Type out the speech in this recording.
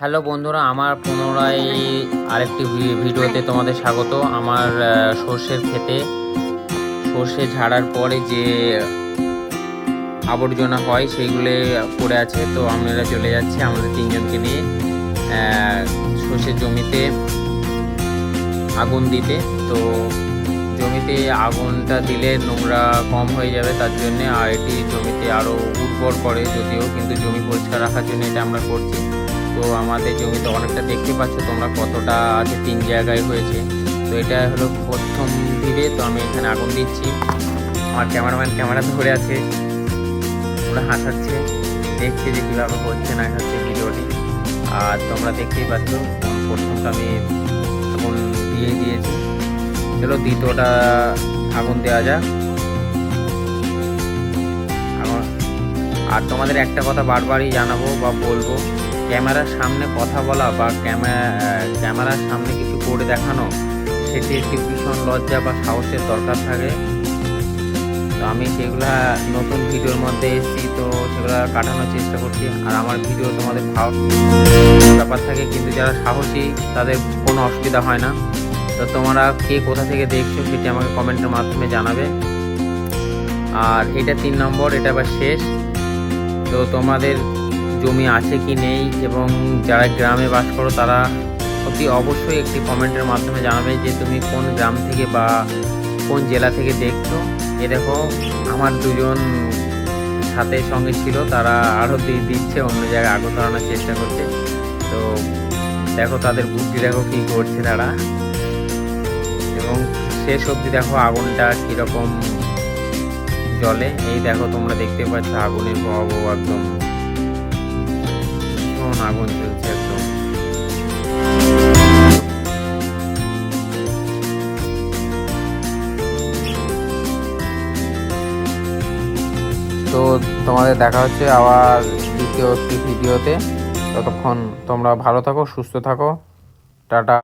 Hello বন্ধুরা, আমার পুনরায় আরেকটি ভিডিওতে তোমাদের স্বাগত। আমার সর্ষের ক্ষেতে সর্ষে ঝাড়ার পরে যে আবর্জনা হয় সেইগুলো পড়ে আছে, তো আমরা চলে যাচ্ছি আমাদের তিনজনকে নিয়ে সর্ষের জমিতে আগুন দিতে। তো জমিতে আগুনটা দিলে নোংরা কম হয়ে যাবে তার জন্যে, আর এটি জমিতে আরও উর্বর করে যদিও, কিন্তু জমি পরিষ্কার রাখার জন্য এটা আমরা করছি। তো আমাদের জমিতে অনেকটা দেখতে পাচ্ছ তোমরা কতটা আছে, 3 জায়গায় হয়েছে। তো এটা হলো প্রথম দিকে, তো আমি এখানে আগুন দিচ্ছি। আমার ক্যামেরাম্যান ক্যামেরা ধরে আছে, ওরা হাসাচ্ছে, দেখছে যে কীভাবে হচ্ছে না হচ্ছে ভিডিওটি। আর তোমরা দেখতেই পাচ্ছ প্রথমটা আমি আগুন দিয়ে দিয়েছি। চলো দ্বিতীয়টা আগুন দেওয়া যাক। আর তোমাদের একটা কথা বারবারই জানাবো বা বলবো, ক্যামেরার সামনে কথা বলা বা ক্যামেরার সামনে কিছু করে দেখানো, সেটি একটি ভীষণ লজ্জা বা সাহসের দরকার থাকে। তো আমি সেগুলা নতুন ভিডিওর মধ্যে এসেছি, তো সেগুলো কাটানোর চেষ্টা করছি। আর আমার ভিডিও তোমাদের ভালো ব্যাপার থাকে, কিন্তু যারা সাহসী তাদের কোনো অসুবিধা হয় না। তো তোমরা কে কোথা থেকে দেখছো সেটি আমাকে কমেন্টের মাধ্যমে জানাবে। আর এটা 3 নম্বর, এটা আবার শেষ। তো তোমাদের জমি আছে কি নেই এবং যারা গ্রামে বাস করো তারা অতি অবশ্যই একটি কমেন্টের মাধ্যমে জানাবে যে তুমি কোন গ্রাম থেকে বা কোন জেলা থেকে দেখছো। এ দেখো আমার দুজন সাথে সঙ্গে ছিল, তারা আরও দিচ্ছে, অন্য জায়গায় আগুন ধরানোর চেষ্টা করছে। তো দেখো তাদের বুদ্ধি দেখো কী করছে তারা, এবং শেষ অবধি দেখো আগুনটা কীরকম জ্বলে। এই দেখো তোমরা দেখতে পাচ্ছ আগুনের ভয়াবহ একদম ভীষণ আগুন জ্বলছে একদম। তো তোমাদের দেখা হচ্ছে আবার দ্বিতীয় একটি ভিডিওতে। ততক্ষণ তোমরা ভালো থাকো, সুস্থ থাকো, টাটা।